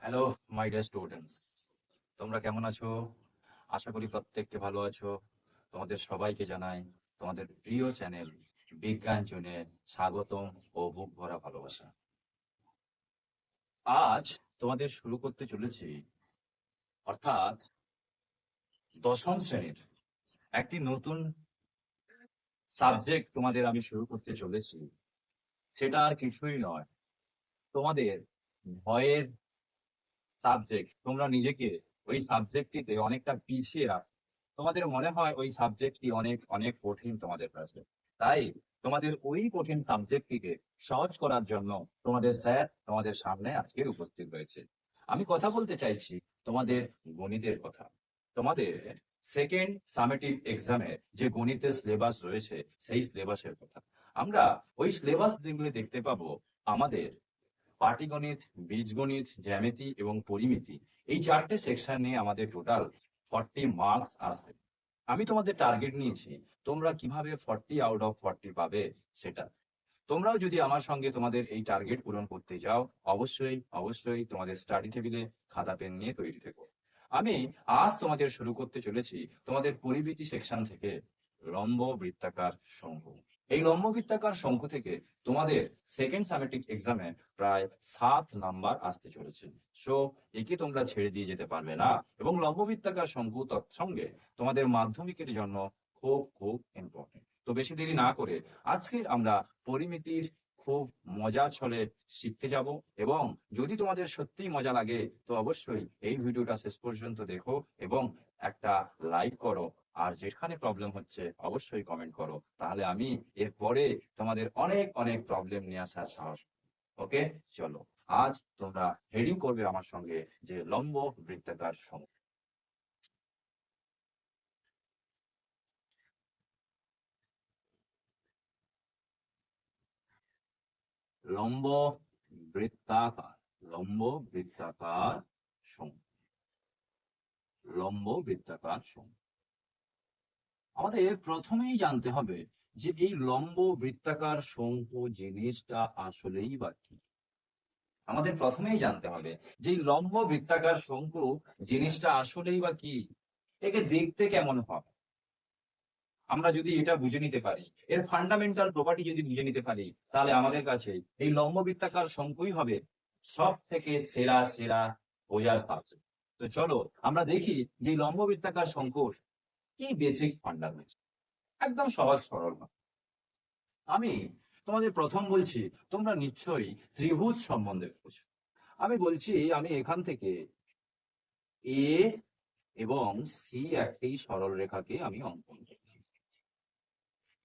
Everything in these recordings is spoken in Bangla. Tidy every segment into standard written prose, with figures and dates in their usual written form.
হ্যালো মাই ডিয়ার স্টুডেন্টস, তোমরা কেমন আছো? আশা করি প্রত্যেককে ভালো আছো। তোমাদের সবাইকে জানাই তোমাদের প্রিয় চ্যানেল বিজ্ঞান জোনে স্বাগতম ও বুক ভরা ভালোবাসা। আজ তোমাদের শুরু করতে চলেছি, অর্থাৎ দশম শ্রেণীর একটি নতুন সাবজেক্ট তোমাদের আমি শুরু করতে চলেছি। সেটা আর কিছুই নয়, তোমাদের ভয়ের সাবজেক্ট। তোমরা নিজেকে ওই সাবজেক্টটিতে অনেকটা পিছিয়ে রাখো, তোমাদের মনে হয় ওই সাবজেক্টটি অনেক অনেক কঠিন তোমাদের কাছে। তাই তোমাদের ওই কঠিন সাবজেক্টটিকে সহজ করার জন্য তোমাদের স্যার তোমাদের সামনে আজকের উপস্থিত হয়েছে। আমি কথা বলতে চাইছি তোমাদের গণিতের কথা। তোমাদের সেকেন্ড সামেটিভ এক্সামে যে গণিতের সিলেবাস রয়েছে সেই সিলেবাসের কথা। আমরা ওই সিলেবাস দিকগুলো দেখতে পাবো। আমাদের পাটিগণিত, বীজগণিত, জ্যামিতি এবং পরিমিতি, এই চারটে সেকশন নিয়ে আমাদের টোটাল 40 মার্কস আসবে। আমি তোমাদের টার্গেট নিয়েছি তোমরা কিভাবে 40 আউট অফ 40 পাবে সেটা। তোমরাও যদি আমার সঙ্গে তোমাদের এই টার্গেট পূরণ করতে চাও, অবশ্যই অবশ্যই তোমাদের স্টাডি টেবিলে খাতা পেন নিয়ে তৈরি থেকো। আমি আজ তোমাদের শুরু করতে চলেছি তোমাদের পরিমিতি সেকশন থেকে লম্ব বৃত্তাকার শঙ্কু। এই লম্ব বৃত্তাকার শঙ্কু থেকে তোমাদের সেকেন্ড সামেটিক এক্সামে প্রায় 7 নাম্বার আসতে চলেছে। সো একে তোমরা ছেড়ে দিয়ে যেতে পারবে না, এবং লম্ব বৃত্তাকার শঙ্কু তৎসঙ্গে তোমাদের মাধ্যমিকের জন্য খুব খুব ইম্পর্টেন্ট। তো বেশি দেরি না করে আজকে আমরা পরিমিতির খুব মজার ছলে শিখতে যাব। এবং যদি তোমাদের সত্যিই মজা লাগে তো অবশ্যই এই ভিডিওটা শেষ পর্যন্ত দেখো এবং একটা লাইক করো। আর যেখানে প্রবলেম হচ্ছে অবশ্যই কমেন্ট করো, তাহলে আমি এরপরে তোমাদের অনেক অনেক প্রবলেম নিয়ে আসার সাহস। ওকে, চলো। আজ তোমরা হেডিং করবে আমার সঙ্গে যে লম্ব বৃত্তাকার শঙ্কু। লম্ব বৃত্তাকার, লম্ব বৃত্তাকার শঙ্কু, লম্ব বৃত্তাকার শঙ্কু। আমাদের প্রথমেই জানতে হবে যে এই লম্ব বৃত্তাকার শঙ্কু জিনিসটা আসলেই বা কি। আমাদের প্রথমেই জানতে হবে যে এই লম্ব বৃত্তাকার শঙ্কু জিনিসটা আসলেই বা কি, একে দেখতে কেমন হয়। আমরা যদি এটা বুঝে নিতে পারি, এর ফান্ডামেন্টাল প্রপার্টি যদি বুঝে নিতে পারি, তাহলে আমাদের কাছে এই লম্ব বৃত্তাকার শঙ্কুই হবে সব থেকে সেরা সেরা বোঝার সাবজেক্ট। তো চলো আমরা দেখি যে এই লম্ব বৃত্তাকার শঙ্কুর কি বেসিক ফান্ডামেন্ট। একদম সহজ সরল। আমি তোমাদের প্রথম বলছি, তোমরা নিশ্চয়ই ত্রিভুজ সম্বন্ধে বুঝো। আমি বলছি, আমি এখান থেকে এ এবং সি একটি সরল রেখাকে আমি অঙ্কন করি।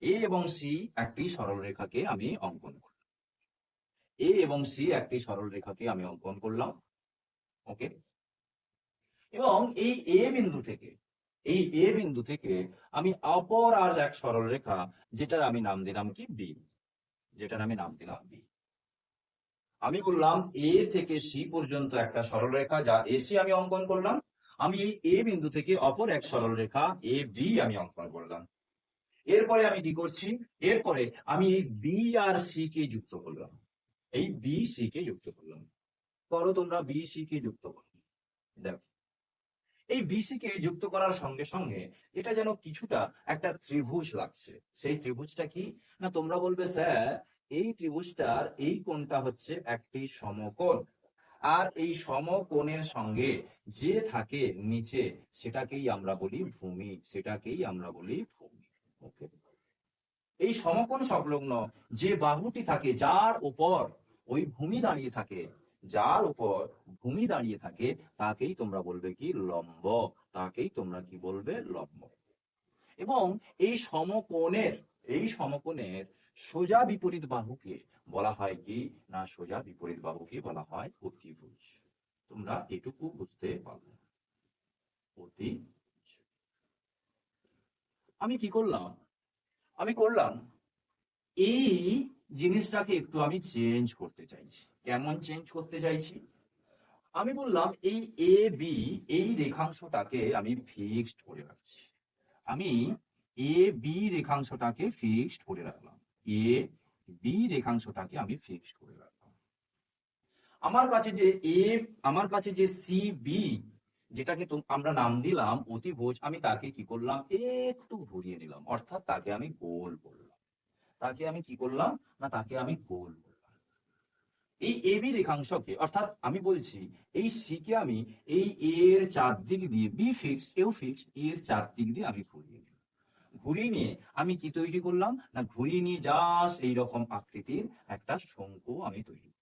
এ এবং সি একটি সরল রেখাকে আমি অঙ্কন করি। এ এবং সি একটি সরল রেখাকে আমি অঙ্কন করলাম। ওকে। এবং এই এ বিন্দু থেকে, এই এ বিন্দু থেকে আমি অপর আর এক সরল রেখা, যেটার আমি নাম দিলাম কি বি, যেটার আমি নাম দিলাম বি। আমি বললাম এ থেকে সি পর্যন্ত একটা সরলরেখা যা এসি আমি অঙ্কন করলাম। আমি এই এ বিন্দু থেকে অপর এক সরলরেখা এ বি আমি অঙ্কন করলাম। এরপরে আমি কি করছি, এরপরে আমি এই বি আর সি কে যুক্ত করলাম। এই বি সি কে যুক্ত করলাম। করো তোমরা বি সি কে যুক্ত করো। দেখো, এই বিসি কে যুক্ত করার সঙ্গে সঙ্গে এটা যেন কিছুটা একটা ত্রিভুজ লাগছে। সেই ত্রিভুজটা কি না, তোমরা বলবে স্যার এই ত্রিভুজটার এই কোণটা হচ্ছে একটি সমকোণ, আর এই সমকোণের সঙ্গে যে থাকে নিচে সেটাকেই আমরা বলি ভূমি, সেটাকেই আমরা বলি ভূমি। ওকে। এই সমকোণ সংলগ্ন যে বাহুটি থাকে, যার উপর ওই ভূমি দাঁড়িয়ে থাকে, যার উপর ভূমি দাঁড়িয়ে থাকে, তাকেই তোমরা বলবে কি লম্ব, তাকেই তোমরা কি বলবে লম্ব। এবং এই সমকোণের, এই সমকোণের সোজা বিপরীত বাহুকে বলা হয় কি না, সোজা বিপরীত বাহুকে বলা হয় অতিভুজ। তোমরা এটুকু বুঝতে পারবে। অতিভুজ। আমি কি করলাম, আমি করলাম এই জিনিসটাকে একটু আমি চেঞ্জ করতে চাইছি। কেমন চেঞ্জ করতে চাইছি, আমি বললাম এই এ বি, এই রেখাংশটাকে আমি ফিক্সড করে রাখছি। আমি এ বি রেখাংশটাকে ফিক্সড করে রাখলাম। এ বি রেখাংশটাকে আমি ফিক্সড করে রাখলাম। আমার কাছে যে এ, আমার কাছে যে সি বি, যেটাকে আমরা নাম দিলাম অতিভুজ, আমি তাকে কি করলাম, একটু ঘুরিয়ে নিলাম, অর্থাৎ তাকে আমি গোল করলাম। তাকে আমি কি করলাম, না তাকে আমি গোল করলাম। এই এবি রেখাংশকে, অর্থাৎ আমি বলছি এই সি কে আমি এই এর চারদিক দিয়ে, বি ফিক্স এও ফিক্স, এর চারদিক দিয়ে আমি ঘুরিয়ে নিলাম। ঘুরিয়ে নিয়ে আমি কি তৈরি করলাম, না ঘুরিয়ে নিয়ে জাস্ট এইরকম আকৃতির একটা শঙ্কু আমি তৈরি করলাম।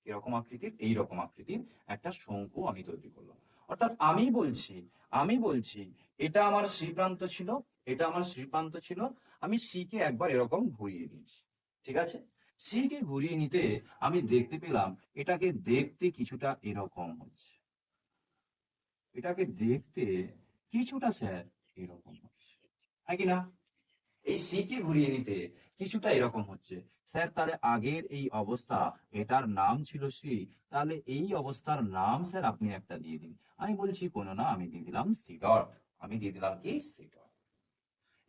এরকম আকৃতির, এইরকম আকৃতির একটা শঙ্কু আমি তৈরি করলাম। অর্থাৎ আমি বলছি এটা আমার সি প্রান্ত ছিল, এটা আমার সি প্রান্ত ছিল, আমি সি কে একবার এরকম ঘুরিয়ে নিয়েছি। ঠিক আছে, সি কে ঘুরিয়ে নিতে আমি দেখতে পেলাম এটাকে দেখতে কিছুটা এরকম হচ্ছে, এটাকে দেখতে কিছুটা স্যার এরকম হচ্ছে, হ্যাঁ কি না? এই সি কে ঘুরিয়ে নিতে কিছুটা এরকম হচ্ছে। স্যার তাহলে আগের এই অবস্থা, এটার নাম ছিল সি, তাহলে এই অবস্থার নাম স্যার আপনি একটা দিয়ে দিন। আমি বলছি কোনো না, আমি দিয়ে দিলাম সি ডট। আমি দিয়ে দিলাম কি, সি ডট।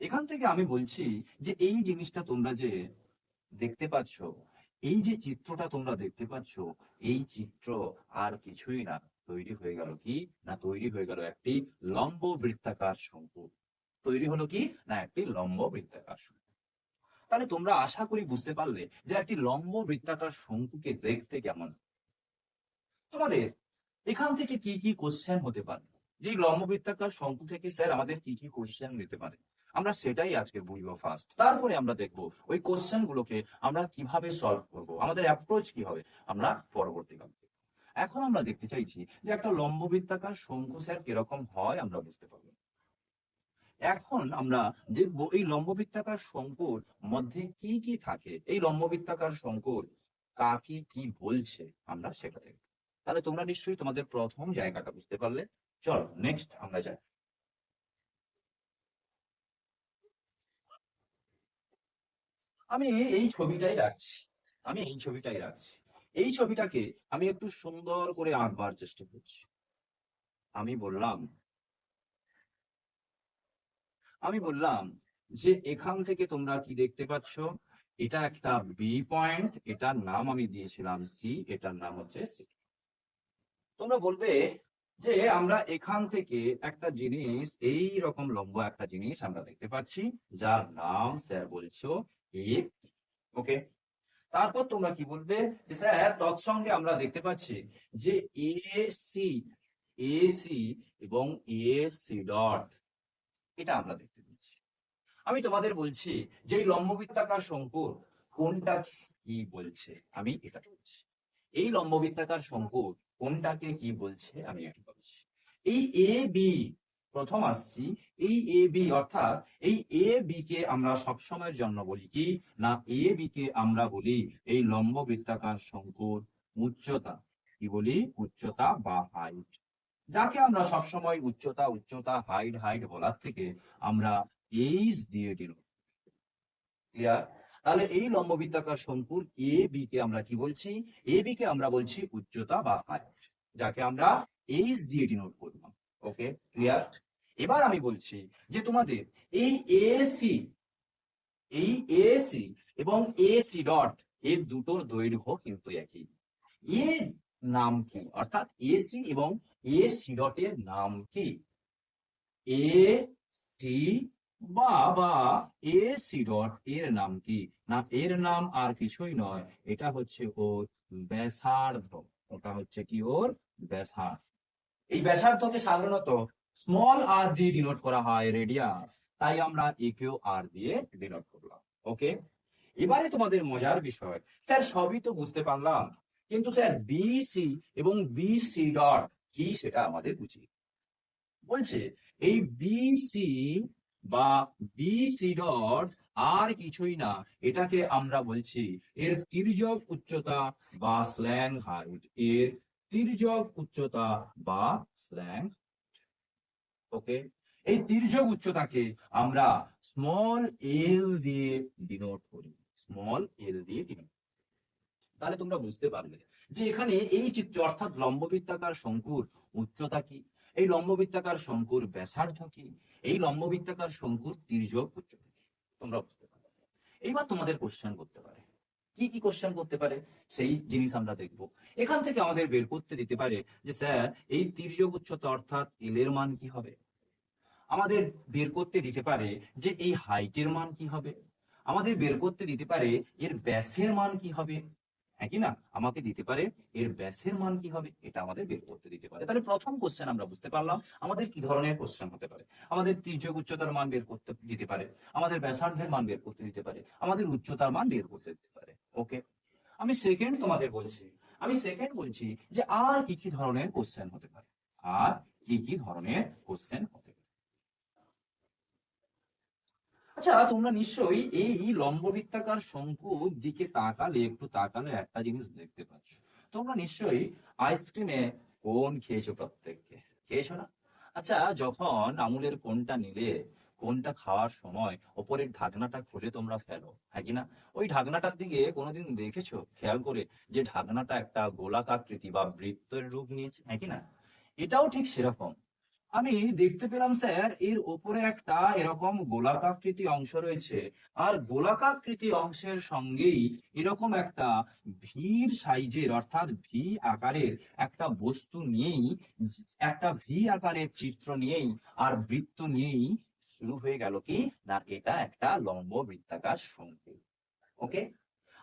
এখান থেকে আমি বলছি যে এই জিনিসটা তোমরা যে দেখতে পাচ্ছ, এই যে চিত্রটা তোমরা দেখতে পাচ্ছ, এই চিত্র আর কিছুই না, তৈরি হয়ে গেল কি, না তৈরি হয়ে গেল একটি লম্ব বৃত্তাকার শঙ্কু। তৈরি হলো কি, না একটি লম্ব বৃত্তাকার শঙ্কু। তাহলে তোমরা আশা করি বুঝতে পারলে যে একটি লম্ব বৃত্তাকার শঙ্কুকে দেখতে কেমন। তোমাদের এখান থেকে কি কি কোশ্চেন হতে পারে, যে লম্ব বৃত্তাকার শঙ্কু থেকে স্যার আমাদের কি কি কোশ্চেন নিতে পারে, আমরা সেটাই আজকে বুঝবো ফার্স্ট। তারপরে আমরা দেখবো ওই কোশ্চেন গুলোকে আমরা কিভাবে সলভ করব, আমাদের অ্যাপ্রোচ কি হবে, আমরা পরবর্তীকালে। এখন আমরা দেখতে চাইছি যে একটা লম্ব বৃত্তাকার শঙ্কু স্যার কিরকম হয়, আমরা বুঝতে পারবো। এখন আমরা দেখব এই লম্ববৃত্তাকার শঙ্কুর মধ্যে কি কি থাকে, এই লম্ববৃত্তাকার শঙ্কুর কাকে কি বলছে, আমরা সেটা দেখব। তাহলে তোমরা নিশ্চয়ই তোমাদের প্রথম জায়গাটা বুঝতে পারলে। চলো নেক্সট আমরা যাই। আমি এই ছবিটাই রাখছি, আমি এই ছবিটাই রাখছি। এই ছবিটাকে আমি একটু সুন্দর করে আঁকবার চেষ্টা করছি। আমি বললাম আমি বললাম যে এখান থেকে তোমরা কি দেখতে পাচ্ছ, এটা একটা বি পয়েন্ট, এটার নাম আমি দিয়েছিলাম সি, এটার নাম হচ্ছে সি। তোমরা বলবে যে আমরা এখান থেকে একটা জিনিস, এই রকম লম্বা একটা জিনিস আমরা দেখতে পাচ্ছি, যার নাম স্যার বলছো এ। ওকে, তারপর তোমরা কি বলবে, যে স্যার তৎসঙ্গে আমরা দেখতে পাচ্ছি যে এ সি, এ সি এবং এ সি ডট, এটা আমরা দেখতে পাচ্ছি। আমি তোমাদের বলছি যে এই লম্ববৃত্তাকার শঙ্কুর কোনটাকে কি বলছে, আমি এটা বলছি। এই লম্ববৃত্তাকার শঙ্কুর কোনটাকে কি বলছে, আমি এটা বলছি। এই এ বি, প্রথম আসছি, এই এ বি অর্থাৎ এই এ বি কে আমরা সবসময়ের জন্য বলি কি, না এ বি কে আমরা বলি এই লম্ববৃত্তাকার শঙ্কুর উচ্চতা। কি বলি, উচ্চতা বা হাইট। যাকে আমরা সবসময় উচ্চতা উচ্চতা, হাইট হাইট বলার থেকে আমরা এইচ দিয়ে দিল। ক্লিয়ার? তাহলে এই লম্ববৃত্তাকার শঙ্কুর এ বি কে আমরা কি বলছি, এ বি কে আমরা বলছি উচ্চতা বা হাইট, যাকে আমরা এইচ দিয়ে ডিনোট করলাম। ওকে, ক্লিয়ার? এবার আমি বলছি যে তোমাদের এই এসি, এই এসি এবং এসি ডট, এর দুটোর দৈর্ঘ্য কিন্তু একই। এর নাম কি, অর্থাৎ এসি এবং এসি ডটের নাম কি, এ সি বা এ সি ডট, এর নাম কি, না এর নাম আর কিছুই নয়, এটা হচ্ছে ওর ব্যাসার্ধ। ওটা হচ্ছে কি, ওর ব্যাসার্ধ। এই ব্যাসার্ধকে সাধারণত স্মল আর দিয়ে ডিনোট করা হয়, রেডিয়াস, তাই আমরা একেও আর দিয়ে ডিনোট করলাম। ওকে, এবারে তোমাদের মজার বিষয়, স্যার সবই তো বুঝতে পারলাম, কিন্তু স্যার বিসি এবং বিসি ডট কি সেটা আমাদের বুঝি। বলছে এই বিসি বা বিসি ডট আর কিছুই না, এটাকে আমরা বলছি এর তির্যক উচ্চতা বা স্ল্যাং হাইট, এর তির্যক উচ্চতা বা স্ল্যাং। ওকে, এই তির্যক উচ্চতাকে আমরা স্মল এল দিয়ে ডিনোট করি, স্মল এল দিয়ে ডিনোট। তাহলে তোমরা বুঝতে পারলে যে এখানে এই চিত্র, অর্থাৎ লম্ববৃত্তাকার শঙ্কুর উচ্চতা কি, এই লম্ববৃত্তাকার শঙ্কুর ব্যাসার্ধ কি, এই লম্ববৃত্তাকার শঙ্কুর তির্যক উচ্চতা কি, তোমরা বুঝতে পারলে। এইবার তোমাদের কোশ্চেন করতে পারে কি কি কোশ্চেন করতে পারে সেই জিনিস আমরা দেখব। এখান থেকে আমাদের বের করতে দিতে পারে যে স্যার এই তির্যক উচ্চতা অর্থাৎ এল এর মান কি হবে। আমাদের বের করতে দিতে পারে যে এই হাইটের মান কি হবে। আমাদের বের করতে দিতে পারে এর ব্যাসের মান কি হবে। হ্যাঁ কি না, আমাকে দিতে পারে এর ব্যাসের মান কি হবে, এটা আমাদের বের করতে দিতে পারে। তাহলে প্রথম কোশ্চেন আমরা বুঝতে পারলাম আমাদের কি ধরনের কোশ্চেন হতে পারে। আমাদের তির্যক উচ্চতার মান বের করতে দিতে পারে, আমাদের ব্যাসার্ধের মান বের করতে দিতে পারে, আমাদের উচ্চতার মান বের করতে দিতে পারে। ওকে, আমি সেকেন্ড তোমাদের বলছি, আমি সেকেন্ড বলছি যে আর কি কি ধরনের কোশ্চেন হতে পারে, আর কি কি ধরনের কোশ্চেন হতে পারে। আচ্ছা, তোমরা নিশ্চয়ই এই লম্ববৃত্তাকার শঙ্কুর দিকে তাকালে, একটু তাকালে একটা জিনিস দেখতে পাচ্ছ। তোমরা নিশ্চয়ই আইসক্রিমে কোন খেয়েছো, প্রত্যেককে খেয়েছো না? আচ্ছা, যখন আমুলের কোনটা নিলে, কোনটা খাওয়ার সময় ওপরের ঢাকনাটা খুলে তোমরা ফেলো, হ্যাঁ কি না? ওই ঢাকনাটার দিকে কোনোদিন দেখেছো খেয়াল করে যে ঢাকনাটা একটা গোলাকাকৃতি বা বৃত্তের রূপ নিয়েছে, হ্যাঁ কি না? এটাও ঠিক সেরকম। আমি দেখতে পেলাম স্যার এর উপরে একটা এরকম গোলাকাকৃতি অংশ রয়েছে, আর গোলাকাকৃতি অংশের সঙ্গেই এরকম একটা ভির সাইজের অর্থাৎ ভি আকারের একটা বস্তু নিয়েই, একটা ভি আকারের চিত্র নিয়েই আর বৃত্ত নিয়েই শুরু হয়ে গেল কি না, এটা একটা লম্ব বৃত্তাকার শঙ্কু। ওকে,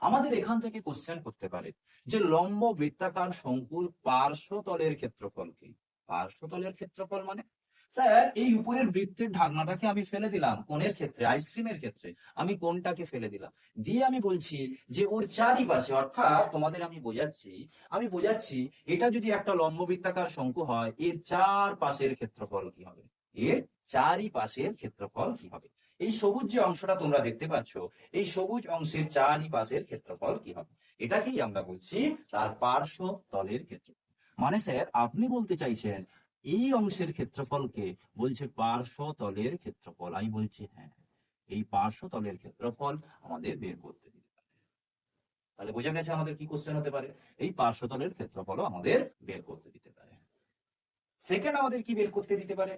আমাদের এখান থেকে কোশ্চেন করতে পারে যে লম্ব বৃত্তাকার শঙ্কুর পার্শ্বতলের ক্ষেত্রফল কি। পার্শ্বতলের ক্ষেত্রফল মানে স্যার এই উপরের বৃত্তের ঢাকনাটাকে আমি ফেলে দিলাম, কোণের ক্ষেত্রে, আইসক্রিমের ক্ষেত্রে আমি কোণটাকে ফেলে দিলাম, দিয়ে আমি বলছি যে ওর চারিপাশে, অর্থাৎ তোমাদের আমি বোঝাচ্ছি এটা যদি একটা লম্ব বৃত্তাকার শঙ্কু হয় এর চারপাশের ক্ষেত্রফল কি হবে, এর চারিপাশের ক্ষেত্রফল কি হবে। এই সবুজ যে অংশটা তোমরা দেখতে পাচ্ছ, এই সবুজ অংশের চারিপাশের ক্ষেত্রফল কি হবে, এটাকেই আমরা বলছি তার পার্শ্ব তলের ক্ষেত্রফল। মানে স্যার আপনি বলতে চাইছেন এই অংশের ক্ষেত্রফলকে বলছে পার্শ্ব তলের ক্ষেত্রফল। আমি বলছি হ্যাঁ, এই পার্শ্ব তলের ক্ষেত্রফল আমাদের বের করতে দিতে পারে। তাহলে বোঝা গেছে আমাদের কি কোশ্চেন হতে পারে, এই পার্শ্ব তলের ক্ষেত্রফলও আমাদের বের করতে দিতে পারে। সেকেন্ড আমাদের কি বের করতে দিতে পারে,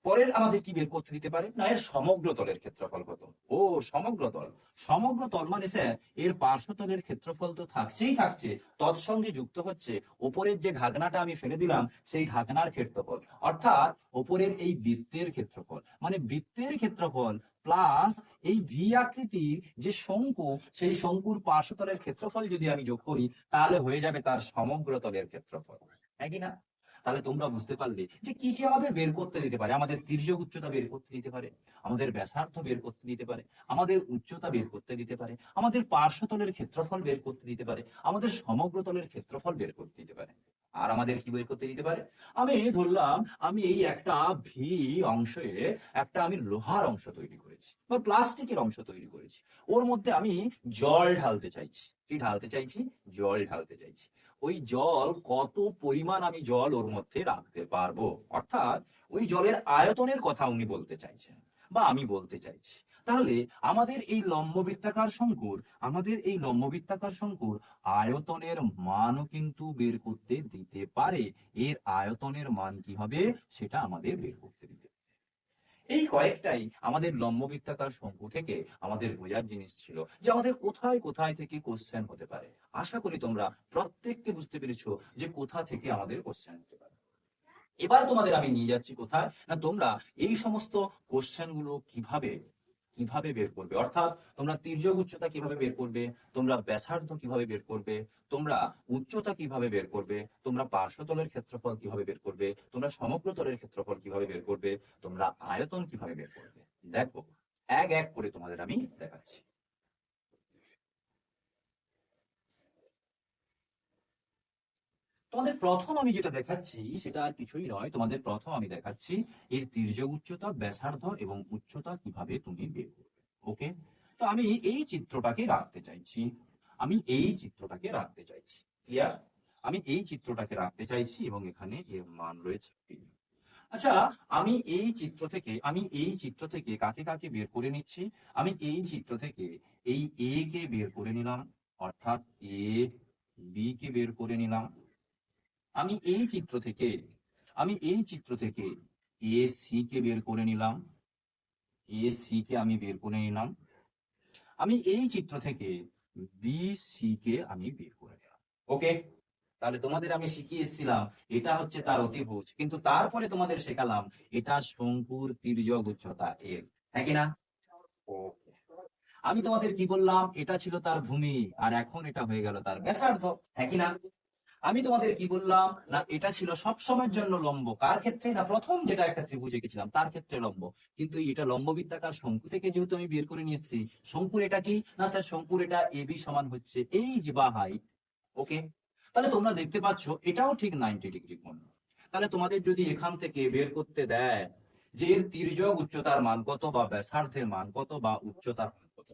পরের আমাদের কি বের করতে দিতে পারে না, এর সমগ্র তলের ক্ষেত্রফল কত। ও, সমগ্র তল। সমগ্র তল মানে স্যার এর পার্শ্বতলের ক্ষেত্রফল তো থাকছেই থাকছে, তৎসঙ্গে যুক্ত হচ্ছে ওপরের যে ঢাকনাটা আমি ফেলে দিলাম সেই ঢাকনার ক্ষেত্রফল, অর্থাৎ ওপরের এই বৃত্তের ক্ষেত্রফল, মানে বৃত্তের ক্ষেত্রফল প্লাস এই ভি আকৃতির যে শঙ্কু, সেই শঙ্কুর পার্শ্বতলের ক্ষেত্রফল যদি আমি যোগ করি তাহলে হয়ে যাবে তার সমগ্র তলের ক্ষেত্রফল। হ্যাঁ কি না? তাহলে তোমরা বুঝতে পারলে যে কি কি আমাদের বের করতে দিতে পারে। আমাদের তির্যক উচ্চতা বের করতে দিতে পারে, আমাদের ব্যাসার্ধ বের করতে দিতে পারে, আমাদের উচ্চতা বের করতে দিতে পারে, আমাদের পার্শ্বতলের ক্ষেত্রফল বের করতে দিতে পারে, আমাদের সমগ্র তলের ক্ষেত্রফল বের করতে দিতে পারে। আর আমাদের কি বের করতে দিতে পারে, আমি ধরলাম আমি এই একটা ভি অংশে একটা আমি লোহার অংশ তৈরি করেছি বা প্লাস্টিকের অংশ তৈরি করেছি, ওর মধ্যে আমি জল ঢালতে চাইছি। কি ঢালতে চাইছি? জল ঢালতে চাইছি। ওই জল কত পরিমাণ আমি জল ওর মধ্যে রাখতে পারবো, অর্থাৎ ওই জলের আয়তনের কথা উনি বলতে চাইছেন বা আমি বলতে চাইছি। তাহলে আমাদের এই লম্ববৃত্তাকার শঙ্কুর আয়তনের মানও কিন্তু বের করতে দিতে পারে। এর আয়তনের মান কি হবে সেটা আমাদের বের করতে দিতে পারে। এই কয়েকটাই আমাদের লম্ববৃত্তাকার শঙ্কু থেকে আমাদের বোঝার জিনিস ছিল যে আমাদের কোথায় কোথায় থেকে কোশ্চেন হতে পারে। আশা করি তোমরা প্রত্যেককে বুঝতে পেরেছো যে কোথা থেকে আমাদের কোশ্চেন হতে পারে। এবার তোমাদের আমি নিয়ে যাচ্ছি কোথায় না, তোমরা এই সমস্ত কোশ্চেন গুলো কিভাবে কিভাবে বের করবে, অর্থাৎ তোমরা তির্যক উচ্চতা কিভাবে বের করবে, তোমরা ব্যাসার্ধ কিভাবে বের করবে, তোমরা উচ্চতা কিভাবে বের করবে, তোমরা পার্শ্বতলের ক্ষেত্রফল কিভাবে বের করবে, তোমরা সমগ্র তলের ক্ষেত্রফল কিভাবে বের করবে, তোমরা আয়তন কিভাবে বের করবে, দেখো এক এক করে তোমাদের আমি দেখাচ্ছি। তোমাদের প্রথম আমি যেটা দেখাচ্ছি সেটা আর কিছুই নয়, তোমাদের প্রথম আমি দেখাচ্ছি এর তির্যক উচ্চতা, ব্যাসার্ধ এবং উচ্চতা কিভাবে তুমি বের করবে। ওকে, তো আমি এই চিত্রটাকে রাখতে চাইছি, আমি এই চিত্রটাকে রাখতে চাইছি। ক্লিয়ার? আমি এই চিত্রটাকে রাখতে চাইছি এবং এখানে এর মান রয়েছে p। আচ্ছা, আমি এই চিত্র থেকে কাকে কাকে বের করে নিচ্ছি, আমি এই চিত্র থেকে এই এ কে বের করে নিলাম, অর্থাৎ এ, বি কে বের করে নিলাম। আমি এই চিত্র থেকে আমি এই চিত্র থেকে এ সি কে বের করে নিলাম, এ সি কে আমি বের করে নিলাম। আমি এই চিত্র থেকে বিসি কে আমি বের করে নিলাম। ওকে, তাহলে তোমাদের আমি শিখিয়ে এসেছিলাম এটা হচ্ছে তার অতিভুজ, কিন্তু তারপরে তোমাদের শেখালাম এটা শঙ্কুর তির্যক উচ্চতা এল, হ্যাঁ কি না? ওকে, আমি তোমাদের কি বললাম, এটা ছিল তার ভূমি, আর এখন এটা হয়ে গেল তার ব্যাসার্ধ, হ্যাঁ কি না? আমি তোমাদের কি বললাম না, এটা ছিল সব সময়ের জন্য লম্ব, কার ক্ষেত্রে না, প্রথম যেটা একটা ত্রিভুজ এঁকেছিলাম তার ক্ষেত্রে লম্ব, কিন্তু এটা লম্ব বৃত্তাকার শঙ্কু থেকে যেহেতু আমি বের করে নিয়ে এসেছি, শঙ্কুর এটা কি না স্যার, শঙ্কুর এটা এবি সমান হচ্ছে এইচ বা হাইট। ওকে, তাহলে তোমরা দেখতে পাচ্ছ এটাও ঠিক 90 ডিগ্রি কোণ। তাহলে তোমাদের যদি এখান থেকে বের করতে দেয় যে এর তির্যক উচ্চতার মান কত বা ব্যাসার্ধের মান কত বা উচ্চতার মান কত,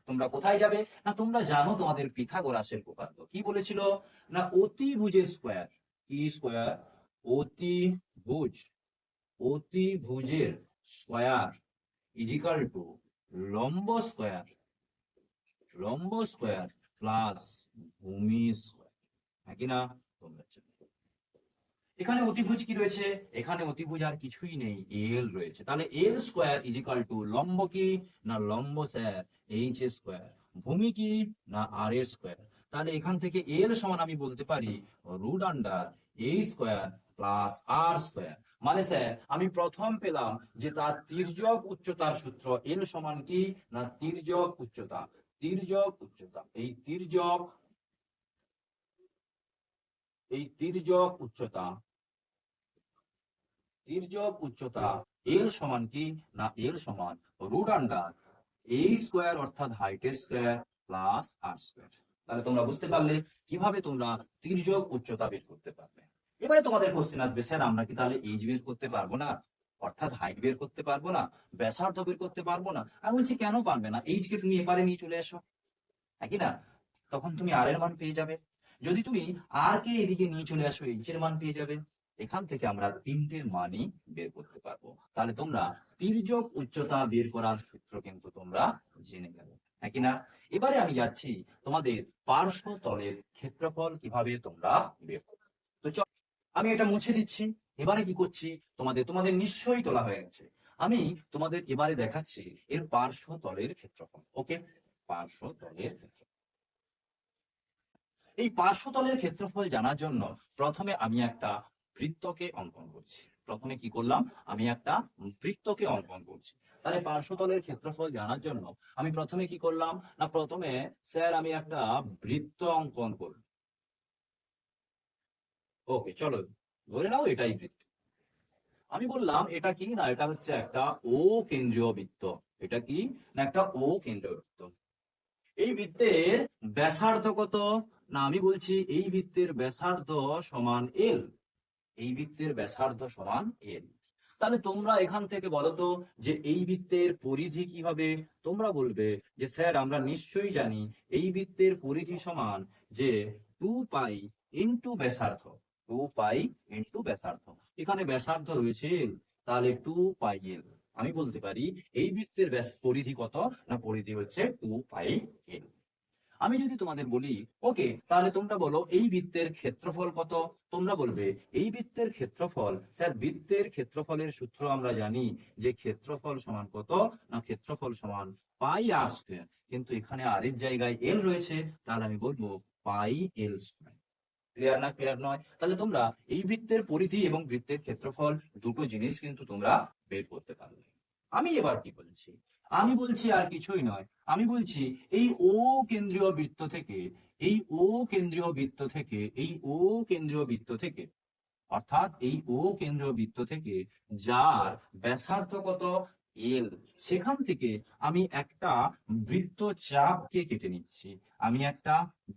তোমরা কোথায় যাবে না, তোমরা জানো তোমাদের পিথাগোরাসের উপপাদ্য কি বলেছিল না, অতিভুজের স্কোয়ার, কি স্কোয়ার, অতিভুজ, অতিভুজের স্কোয়ার ইজিক্যাল টু লম্ব স্কোয়ার, লম্ব স্কোয়ার প্লাস ভূমি স্কোয়ার, হ্যাঁ কি না? তোমরা জানো। এখানে অতিভুজ কি রয়েছে, এখানে অতিভুজ আর কিছুই নেই, এল রয়েছে, তাহলে এল স্কোয়ার ইজিক্যাল টু লম্ব কি না, লম্ব স্যার এইচ স্কোয়ার, ভূমি কি না আর এর স্কোয়ার, তাহলে এখান থেকে এল সমান আমি বলতে পারি রুট আন্ডার এ স্কোয়ার প্লাস আর স্কোয়ার। মানে স্যার আমি প্রথম পেলাম যে তার তির্যক উচ্চতার সূত্র এল সমান কি না, তির্যক উচ্চতা, তির্যক উচ্চতা, এই তির্যক উচ্চতা, তির্যক উচ্চতা এল সমান কি না, এল সমান রুট আন্ডার এ স্কোয়ার অর্থাৎ হাইটের স্কোয়ার প্লাস আর স্কোয়ার। তাহলে তোমরা বুঝতে পারলে কিভাবে তোমরা তির্যক উচ্চতা বের করতে পারবে। এবারে তোমাদের কোশ্চেন আসবে, স্যার আমরা কি তাহলে এইচ বের করতে পারবো না, অর্থাৎ হাইট বের করতে পারবো না, ব্যাসার্ধ বের করতে পারবো না? আমি বলছি কেন পারবে না, এইচ কে তুমি এবারে নিয়ে চলে এসো, হ্যাঁ কি না? তখন তুমি আর এর মান পেয়ে যাবে। যদি তুমি আর কে এদিকে নিয়ে চলে আসো, এইচ এর মান পেয়ে যাবে। এখান থেকে আমরা তিনটের মানই বের করতে পারবো। তাহলে তোমরা তির্যক উচ্চতা বের করার সূত্র কিন্তু তোমরা জেনে গেলে, হ্যাঁ কি না? এবারে আমি যাচ্ছি তোমাদের পার্শ্ব তলের ক্ষেত্রফল কিভাবে তোমরা বের করবে। তো চল, আমি এটা মুছে দিচ্ছি। এবারে কি করছি, তোমাদের নিশ্চয়ই তোলা হয়ে গেছে। আমি তোমাদের এবারে দেখাচ্ছি এর পার্শ্ব তলের ক্ষেত্রফল। ওকে, পার্শ্ব তলের ক্ষেত্রফল। এই পার্শ্বতলের ক্ষেত্রফল জানার জন্য প্রথমে আমি একটা বৃত্তকে অঙ্কন করছি। প্রথমে কি করলাম, আমি একটা বৃত্তকে অঙ্কন করছি। তাহলে পার্শ্বতলের ক্ষেত্রফল জানার জন্য আমি প্রথমে কি করলাম না, প্রথমে স্যার আমি একটা বৃত্ত অঙ্কন করব। ওকে চলো, ধরে নাও এটাই বৃত্ত। আমি বললাম এটা কি না, এটা হচ্ছে একটা ও কেন্দ্রীয় বৃত্ত। এটা কি না, একটা ও কেন্দ্রীয় বৃত্ত। এই বৃত্তের ব্যাসার্ধ কত না, আমি বলছি এই বৃত্তের ব্যাসার্ধ সমান এল, এই বৃত্তের ব্যাসার্ধ সমান এল। তাহলে তোমরা এখান থেকে বলো তো যে এই বৃত্তের পরিধি কি হবে, তোমরা বলবে যে স্যার আমরা নিশ্চয়ই জানি এই বৃত্তের পরিধি সমান যে 2 পাই ইন্টু ব্যাসার্ধ, 2 পাই ইন্টু ব্যাসার্ধ, এখানে ব্যাসার্ধ রয়েছে এল, তাহলে 2 পাই এল। আমি বলতে পারি এই বৃত্তের পরিধি কত না, পরিধি হচ্ছে 2 পাই এল। আমি যদি তোমাদের বলি ওকে তাহলে তোমরা বলো এই বৃত্তের ক্ষেত্রফল কত, তোমরা বলবে এই বৃত্তের ক্ষেত্রফল, স্যার বৃত্তের ক্ষেত্রফলের সূত্র আমরা জানি যে ক্ষেত্রফল সমান কত না, ক্ষেত্রফল সমান পাই আর স্কোয়ার, কিন্তু এখানে আর এর জায়গায় এল রয়েছে, তাহলে আমি বলবো পাই এল স্কোয়ার। ক্লিয়ার না, ক্লিয়ার নয়? তাহলে তোমরা এই বৃত্তের পরিধি এবং বৃত্তের ক্ষেত্রফল দুটো জিনিস কিন্তু তোমরা বের করতে পারবে। আমি এবার কি বলছি, আমি বলছি আর কিছুই নয়, আমি বলছি এই ও কেন্দ্রীয় বৃত্ত থেকে, এই ও কেন্দ্রীয় বৃত্ত থেকে, এই ও কেন্দ্রীয় বৃত্ত থেকে, অর্থাৎ এই ও কেন্দ্রীয় বৃত্ত থেকে যার ব্যাসার্ধ কত এল, সেখান থেকে আমি একটা বৃত্তচাপকে কেটে নিচ্ছি, আমি একটা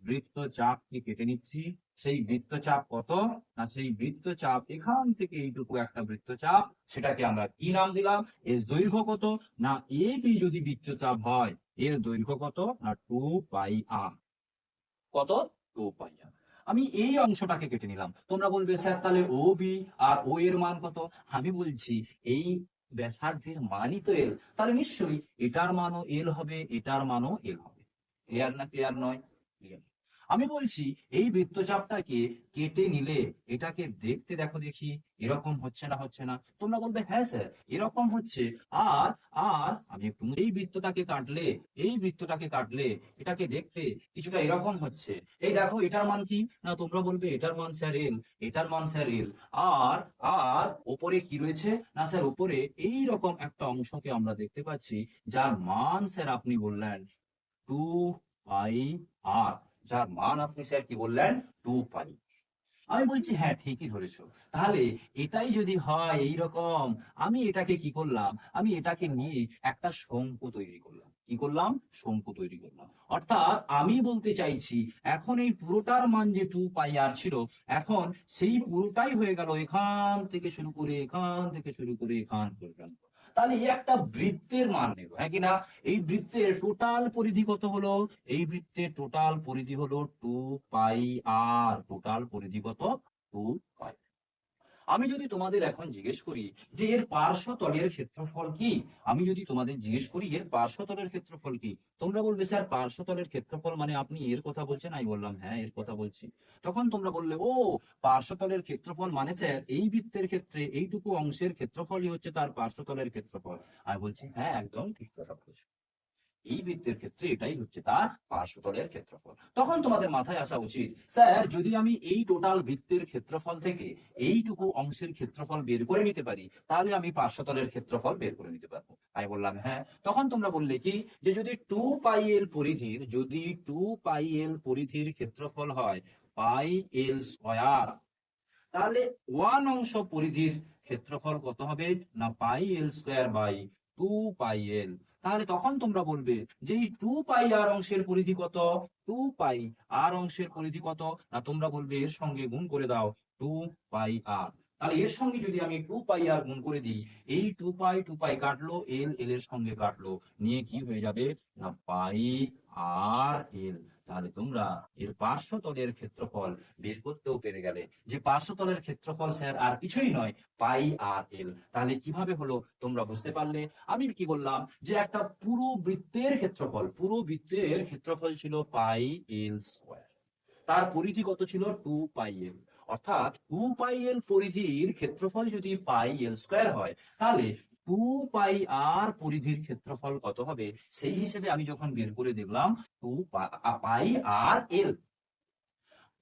বৃত্তচাপকে কেটে নিচ্ছি। সেই বৃত্তচাপ কত না, সেই বৃত্তচাপ এখান থেকে এইটুকু একটা বৃত্তচাপ, সেটাকে আমরা কি নাম দিলাম, এর দৈর্ঘ্য কত না, এ বি যদি বৃত্তচাপ হয় এর দৈর্ঘ্য কত না, 2 পাই আর। কত, 2 পাই আর। আমি এই অংশটাকে কেটে নিলাম। তোমরা বলবে স্যার তাহলে ও বি আর ও এর মান কত, আমি বলছি এই ব্যাসার্ধের মানই তো এল, তাহলে নিশ্চয়ই এটার মানও এল হবে, এটার মানও এল হবে। ক্লিয়ার না, ক্লিয়ার নয়? ক্লিয়ার। আমি বলছি এই বৃত্তচাপটাকে কেটে নিলে এটাকে দেখতে দেখো দেখি এরকম হচ্ছে না হচ্ছে না? তোমরা বলবে হ্যাঁ স্যার এরকম হচ্ছে। আর আর আমি একটু এই বৃত্তটাকে কাটলে এটাকে দেখতে কিছুটা এরকম হচ্ছে। এই দেখো এটার মান কি? না তোমরা বলবে এটার মান স্যার এল, এটার মান স্যার এল। আর আর ওপরে কি রয়েছে? না স্যার ওপরে এই রকম একটা অংশকে আমরা দেখতে পাচ্ছি যার মান স্যার আপনি বললেন 2 পাই আর, যার মান আপনি স্যার কি বললেন? 2 পাই। আমি বলছি হ্যাঁ ঠিকই ধরেছো। তাহলে এটাই যদি হয় এইরকম, আমি এটাকে কি করলাম? আমি এটাকে নিয়ে একটা শঙ্কু তৈরি করলাম। কি করলাম? শঙ্কু তৈরি করলাম। অর্থাৎ আমি বলতে চাইছি এখন এই পুরোটার মান যে 2 পাই আর ছিল, এখন সেই পুরোটাই হয়ে গেল এখান থেকে শুরু করে এখান থেকে শুরু করে এখান পর্যন্ত। তাহলে এই একটা বৃত্তের মান নেব, হ্যাঁ কিনা? এই বৃত্তের টোটাল পরিধি কত হলো? এই বৃত্তের টোটাল পরিধি হলো 2 পাই আর। টোটাল পরিধি কত? 2 পাই। আমি যদি তোমাদের এখন জিজ্ঞেস করি যে এর পার্শ্বতলের ক্ষেত্রফল কি, আমি যদি তোমাদের জিজ্ঞেস করি এর পার্শ্বতলের ক্ষেত্রফল কি, তোমরা বলবে স্যার পার্শ্বতলের ক্ষেত্রফল মানে আপনি এর কথা বলছেন? আমি বললাম হ্যাঁ এর কথা বলছি। তখন তোমরা বললে ও পার্শ্বতলের ক্ষেত্রফল মানে স্যার এই বৃত্তের ক্ষেত্রে এইটুকু অংশের ক্ষেত্রফলই হচ্ছে তার পার্শ্বতলের ক্ষেত্রফল। আমি বলছি হ্যাঁ একদম ঠিক কথা বলছো, এই বৃত্তের ক্ষেত্রে এটাই হচ্ছে তার পার্শ্বতলের ক্ষেত্রফল। তখন তোমাদের মাথায় আসা উচিত স্যার যদি আমি এই টোটাল বৃত্তের ক্ষেত্রফল থেকে এইটুকু অংশের ক্ষেত্রফল বের করে নিতে পারি তাহলে আমি পার্শ্বতলের ক্ষেত্রফল বের করে নিতে পারবো। আমি বললাম হ্যাঁ। তখন তোমরা বললে কি যে যদি 2 পাই এল পরিধির ক্ষেত্রফল হয় পাই এল স্কয়ার, তাহলে 1 অংশ পরিধির ক্ষেত্রফল কত হবে? না পাই এল স্কয়ার বাই 2 পাই এল। তাহলে তখন তোমরা বলবে যে এই 2 পাই আর অংশের পরিধি কত? 2 পাই আর অংশের পরিধি কত? না তোমরা বলবে এর সঙ্গে গুণ করে দাও 2 পাই আর। তাহলে এর সঙ্গে যদি আমি 2 পাই আর গুণ করে দিই, এই 2 পাই কাটলো, এল এল এর সঙ্গে কাটলো, নিয়ে কি হয়ে যাবে? না পাই আর এল। তাহলে তোমরা এর পার্শ্বতলের ক্ষেত্রফল বের করতেও পেরে গেলে যে পার্শ্বতলের ক্ষেত্রফল স্যার আর কিছুই নয় পাই আর এল। তাহলে কিভাবে হলো তোমরা বুঝতে পারলে? আমি কি বললাম যে একটা পুরো বৃত্তের ক্ষেত্রফল ছিল পাই এল স্কয়ার, তার পরিধি কত ছিল? 2 পাই এল। অর্থাৎ 2 পাই এল পরিধির ক্ষেত্রফল যদি পাই এল স্কয়ার হয় তাহলে 2 পাই আর পরিধির ক্ষেত্রফল কত হবে? সেই হিসেবে আমি যখন বের করে দেখলাম 2 পাই আর এল।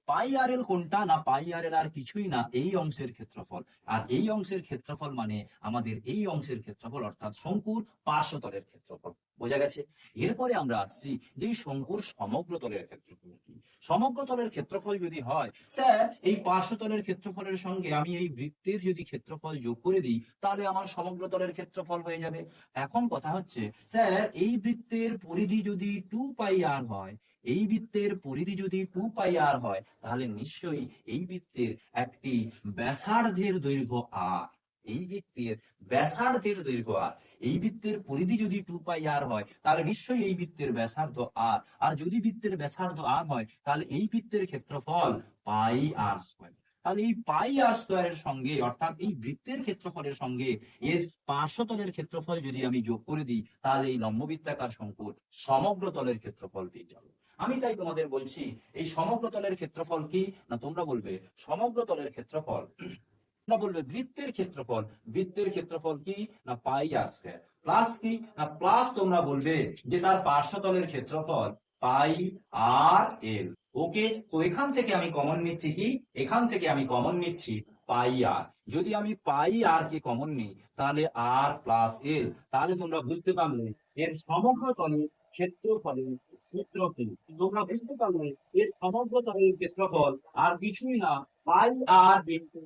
পাই আর এল কোনটা? না পাই আর এল আর কিছুই না এই অংশের ক্ষেত্রফল। আর এই অংশের ক্ষেত্রফল মানে আমাদের এই অংশের ক্ষেত্রফল অর্থাৎ শঙ্কুর পার্শ্বতলের ক্ষেত্রফল। বোঝা গেছে? এরপরে আমরা আসছি যে এই শঙ্কুর সমগ্র তলের ক্ষেত্রফল কি। সমগ্র তলের ক্ষেত্রফল যদি হয় স্যার এই পার্শ্বতলের ক্ষেত্রফলের সঙ্গে আমি এই বৃত্তের যদি ক্ষেত্রফল যোগ করে দিই তাহলে আমার সমগ্র তলের ক্ষেত্রফল হয়ে যাবে। এখন কথা হচ্ছে স্যার এই বৃত্তের পরিধি যদি 2 পাই আর হয়, এই বৃত্তের পরিধি যদি 2 পাই আর হয় তাহলে নিশ্চয়ই এই বৃত্তের একটি ব্যাসার্ধের দৈর্ঘ্য আর। এই বৃত্তের ব্যাসার্ধের দৈর্ঘ্য আর। এই বৃত্তের পরিধি যদি 2 পাই আর হয় তাহলে নিশ্চয়ই এই বৃত্তের ব্যাসার্ধ আর। আর যদি বৃত্তের ব্যাসার্ধ আর হয় তাহলে এই বৃত্তের ক্ষেত্রফল পাই আর স্কয়ার। তাহলে এই পাই আর স্কয়ারের সঙ্গে অর্থাৎ এই বৃত্তের ক্ষেত্রফলের সঙ্গে এর পার্শ্বতলের ক্ষেত্রফল যদি আমি যোগ করে দিই তাহলে এই লম্ববৃত্তাকার শঙ্কুর সমগ্র তলের ক্ষেত্রফল পেয়ে যাবো। আমি তাই তোমাদের বলছি এই সমগ্র তলের ক্ষেত্রফল কি? না তোমরা বলবে সমগ্র তলের ক্ষেত্রফল, তোমরা বলবে বৃত্তের ক্ষেত্রফল কি? না পাই আর স্কয়ার। প্লাস কি? না প্লাস তোমরা বলবে যে তার পার্শ্বতলের ক্ষেত্রফল পাই আর এল। ওকে, তো এখান থেকে আমি কমন নিচ্ছি কি? এখান থেকে আমি কমন নিচ্ছি পাই আর। যদি আমি পাই আর কে কমন নিই তাহলে আর প্লাস এল। তাহলে তোমরা বুঝতে পারলে এর সমগ্র তলের ক্ষেত্রফলের সূত্র কি। তোমরা বুঝতে পারলে এর সমগ্র তলের ক্ষেত্রফল আর কিছুই না পাই আর ইন্টু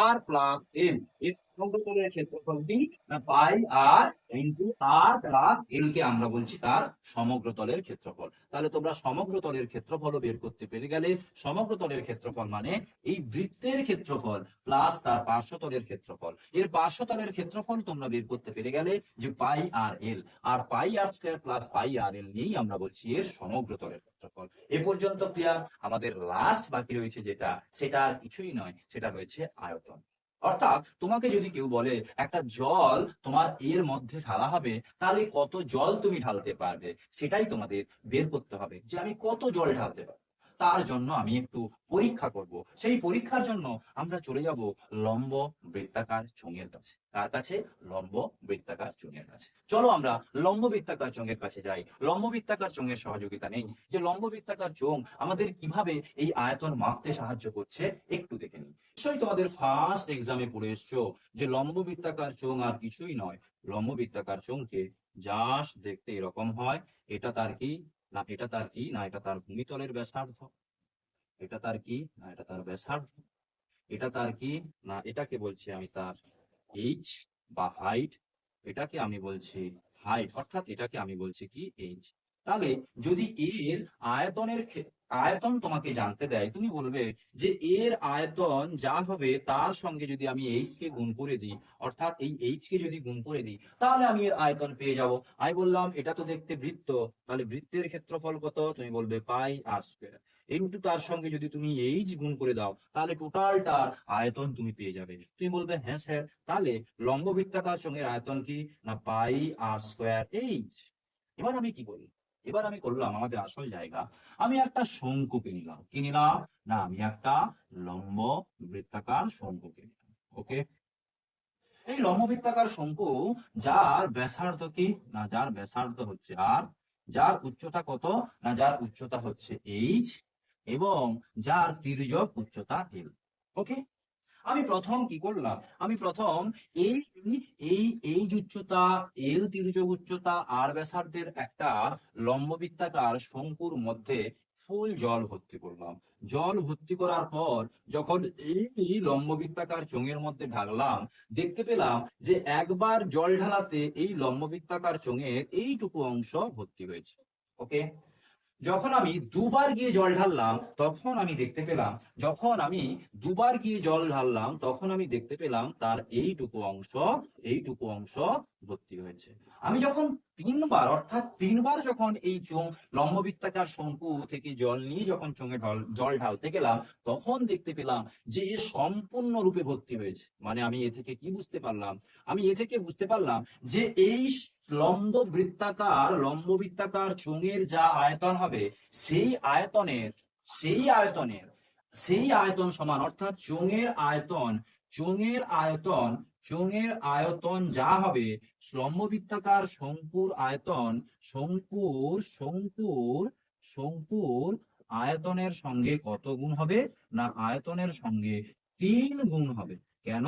আর প্লাস এল। এর সমগ্র তলের ক্ষেত্রফল কি? না পাই আর ইন্টু আর প্লাস এল কে আমরা বলছি তার সমগ্র তলের ক্ষেত্রফল। তাহলে তোমরা সমগ্র তলের ক্ষেত্রফল বের করতে পেরে গেলে। সমগ্র তলের ক্ষেত্রফল মানে এই বৃত্তের ক্ষেত্রফল প্লাস তার পার্শ্বতলের ক্ষেত্রফল। এর পার্শ্বতলের ক্ষেত্রফল তোমরা বের করতে পেরে গেলে যে পাই আর এল। আর পাই আর স্কয়ার প্লাস পাই আর এল নিয়েই আমরা বলছি এর সমগ্র তলের ক্ষেত্রফল। এ পর্যন্ত ক্লিয়ার? আমাদের লাস্ট বাকি রয়েছে যেটা, সেটা আর কিছুই নয়, সেটা রয়েছে আয়তন। অর্থাৎ তোমাকে যদি কেউ বলে একটা জল তোমার এর মধ্যে ঢালা হবে তাহলে কত জল তুমি ঢালতে পারবে, সেটাই তোমাদের বের করতে হবে যে আমি কত জল ঢালতে পারবো। তার জন্য আমি একটু পরীক্ষা করব। সেই পরীক্ষার জন্য আমরা চলে যাব লম্ব বৃত্তাকার চোঙের কাছে। কার কাছে? লম্ব বৃত্তাকার চোঙের কাছে। চলো আমরা লম্ব বৃত্তাকার চোঙের কাছে যাই। লম্ব বৃত্তাকার চোঙের সহযোগিতা নেই, যে লম্ব বৃত্তাকার চোঙ আমাদের কিভাবে এই আয়তন মাপতে সাহায্য করছে একটু দেখে নিই। নিশ্চয়ই তোমাদের ফার্স্ট এক্সামে পড়ে এসছো যে লম্ব বৃত্তাকার চোঙ আর কিছুই নয়। লম্ব বৃত্তাকার চোঙকে জাস্ট দেখতে এরকম হয়। এটা তার কি? না এটা তার কি? না এটা তার ভূমিতলের ব্যাসার্ধ। এটা তার কি? না এটা তার ব্যাসার্ধ। এটা তার কি? না এটাকে বলছি আমি তার এইচ বা হাইট। এটাকে আমি বলছি হাইট, অর্থাৎ এটাকে আমি বলছি কি? এইচ। তাহলে যদি এর আয়তনের আয়তন তোমাকে জানতে দেয়, তুমি বলবে যে এর আয়তন যা হবে তার সঙ্গে যদি আমি এইচ কে গুণ করে দিই, অর্থাৎ এই এইচ কে যদি গুণ করে দিই, তাহলে আমি এর আয়তন পেয়ে যাব। আমি বললাম এটা তো দেখতে বৃত্ত, তাহলে বৃত্তের ক্ষেত্রফল কত? তুমি বলবে পাই আর স্কোয়ার। কিন্তু তার সঙ্গে যদি তুমি এইচ গুণ করে দাও, তাহলে টোটালটার আয়তন তুমি পেয়ে যাবে। তুমি বলবে হ্যাঁ স্যার, তাহলে লম্ব বৃত্তাকার চোঙের আয়তন কি? না পাই আর স্কোয়ার এইচ। এবার আমি কি করি? এবার আমি করলাম আমাদের আসল জায়গা, আমি একটা শঙ্কুকে নিলাম। কি নিলাম? না আমি একটা লম্ব বৃত্তাকার শঙ্কুকে নিলাম। ওকে, এই লম্ব বৃত্তাকার শঙ্কু যার ব্যাসার্ধ কি? না যার ব্যাসার্ধ হচ্ছে আর, যার উচ্চতা কত? না যার উচ্চতা হচ্ছে এইচ, এবং যার তির্যক উচ্চতা এল। ওকে, আমি প্রথম কি করলাম? আমি প্রথম এই এই এই যে উচ্চতা, এল তির্যক উচ্চতা আর ব্যাসার্ধের একটা লম্ব বৃত্তাকার শঙ্কুর মধ্যে ফুল জল ভর্তি করলাম। জল ভর্তি করার পর যখন এই লম্ব বৃত্তাকার চোঙের মধ্যে ঢাললাম, দেখতে পেলাম যে একবার জল ঢালাতে এই লম্ব বৃত্তাকার চোঙের এইটুকু অংশ ভর্তি হয়েছে। ওকে, যখন আমি দুবার গিয়ে জল ঢাললাম, তখন আমি দেখতে পেলাম, যখন আমি দুবার গিয়ে জল ঢাললাম তখন আমি দেখতে পেলাম তার এইটুকু অংশ ভর্তি হয়েছে। আমি যখন তিনবার, অর্থাৎ তিনবার যখন এই চোঙ লম্ব বৃত্তাকার শঙ্কু থেকে জল নিয়ে যখন চোঙে জল ঢালতে গেলাম, তখন দেখতে পেলাম যে এ সম্পূর্ণরূপে ভর্তি হয়েছে। মানে আমি এ থেকে কি বুঝতে পারলাম? আমি এ থেকে বুঝতে পারলাম যে এই লম্ব বৃত্তাকার চোঙের যা আয়তন হবে, সেই আয়তনের সেই আয়তনের সেই আয়তন সমান, অর্থাৎ চোঙের আয়তন যা হবে, লম্ব বৃত্তাকার শঙ্কুর আয়তন, শঙ্কুর আয়তনের সঙ্গে কত গুণ হবে? না আয়তনের সঙ্গে 3 গুণ হবে। কেন?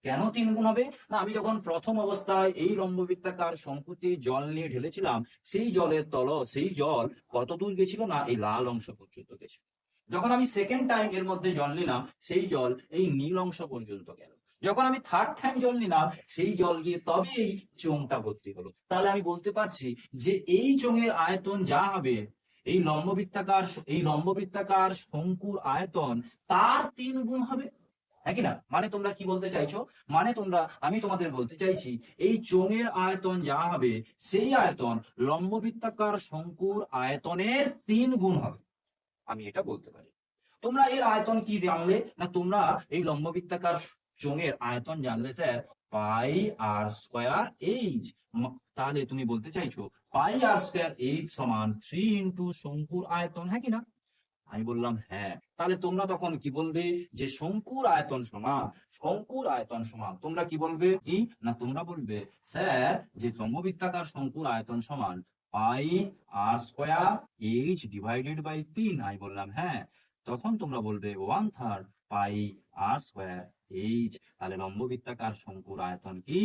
কেন 3 গুণ হবে? না আমি যখন প্রথম অবস্থায় এই লম্ব বৃত্তাকার শঙ্কুতে জল নিয়ে ঢেলেছিলাম, সেই জল কত দূর গেছিল? না এই লাল অংশ পর্যন্ত গেছিল। যখন আমি সেকেন্ড টাইম এর মধ্যে জল নিলাম, সেই জল এই নীল অংশ পর্যন্ত গেল। যখন আমি থার্ড টাইম জল নিলাম, সেই জল গিয়ে তবে এই চোঙটা ভর্তি হলো। তাহলে আমি বলতে পারছি যে এই চোঙের আয়তন যা হবে, এই লম্ব বৃত্তাকার শঙ্কুর আয়তন তার 3 গুণ হবে। হ্যাঁ কি না? মানে তোমরা কি বলতে চাইছো? মানে আমি তোমাদের বলতে চাইছি এই চোঙের আয়তন যা হবে, সেই আয়তন লম্ব বৃত্তাকার শঙ্কুর আয়তনের 3 গুণ হবে। আমি এটা বলতে পারি। তোমরা এর আয়তন কি জানলে? না তোমরা এই লম্ব বৃত্তাকার চোঙের আয়তন জানলে স্যার পাই আর স্কোয়ার এইচ। তাহলে তুমি বলতে চাইছো পাই আর স্কোয়ার এইচ সমান 3 ইন্টু শঙ্কুর আয়তন, হ্যাঁ কি না? আমি বললাম হ্যাঁ। তাহলে তোমরা তখন কি বলবে? যে শঙ্কুর আয়তন সমান তোমরা কি বলবে? কি না তোমরা বলবে স্যার যে সমবৃত্তাকার শঙ্কুর আয়তন সমান পাই আর স্কোয়ার এইচ ডিভাইডেড বাই 3। আমি বললাম হ্যাঁ। তখন তোমরা বলবে 1/3 পাই আর স্কোয়ার এইচ। তাহলে লম্ববৃত্তাকার শঙ্কুর আয়তন কি?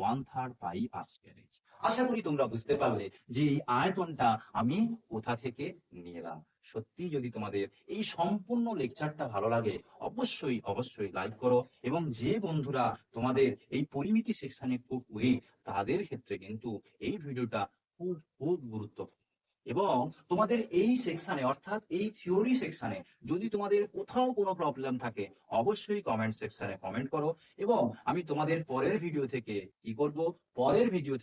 1/3 পাই আর স্কোয়ার এইচ। আশা করি তোমরা বুঝতে পারলে যে এই আয়তনটা আমি কোথা থেকে নিয়ে এলাম। সত্যি যদি তোমাদের এই সম্পূর্ণ লেকচারটা ভালো লাগে, অবশ্যই লাইক করো, এবং যে বন্ধুরা তোমাদের এই পরিমিতি সেকশনে খুব উইক, তাদের ক্ষেত্রে কিন্তু এই ভিডিওটা খুব গুরুত্বপূর্ণ। এবং তোমাদের এই সেকশনে, অর্থাৎ এই থিওরি সেকশনে যদি তোমাদের কোথাও কোনো প্রবলেম থাকে, অবশ্যই কমেন্ট সেকশনে কমেন্ট করো, এবং আমি তোমাদের পরের ভিডিও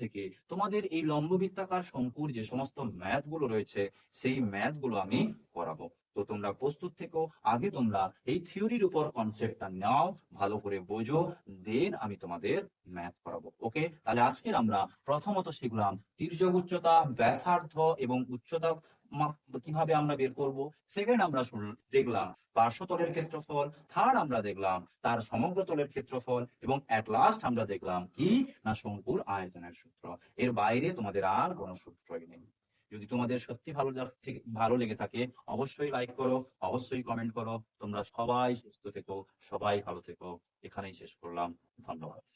থেকে তোমাদের এই লম্ববৃত্তাকার শঙ্কুর যে সমস্ত ম্যাথ গুলো রয়েছে, সেই ম্যাথ গুলো আমি করাবো। তো তোমরা প্রস্তুত থেকো। আগে তোমরা এই থিওরির উপর কনসেপ্টটা নাও, ভালো করে বোঝো, দেন আমি তোমাদের ম্যাথ করাবো। ওকে, তাহলে আজকে আমরা প্রথমত শিখলাম তির্যক উচ্চতা, ব্যাসার্ধ এবং উচ্চতা কিভাবে আমরা বের করব। সেকেন্ড আমরা দেখলাম পার্শ্বতলের ক্ষেত্রফল। থার্ড আমরা দেখলাম তার সমগ্র তলের ক্ষেত্রফল। এবং এট লাস্ট আমরা দেখলাম কি না শঙ্কুর আয়তনের সূত্র। এর বাইরে তোমাদের আর কোনো সূত্রই নেই। যদি তোমাদের সত্যি ভালো লেগে থাকে অবশ্যই লাইক করো, অবশ্যই কমেন্ট করো। তোমরা সবাই সুস্থ থেকো, সবাই ভালো থেকো। এখানেই শেষ করলাম। ধন্যবাদ।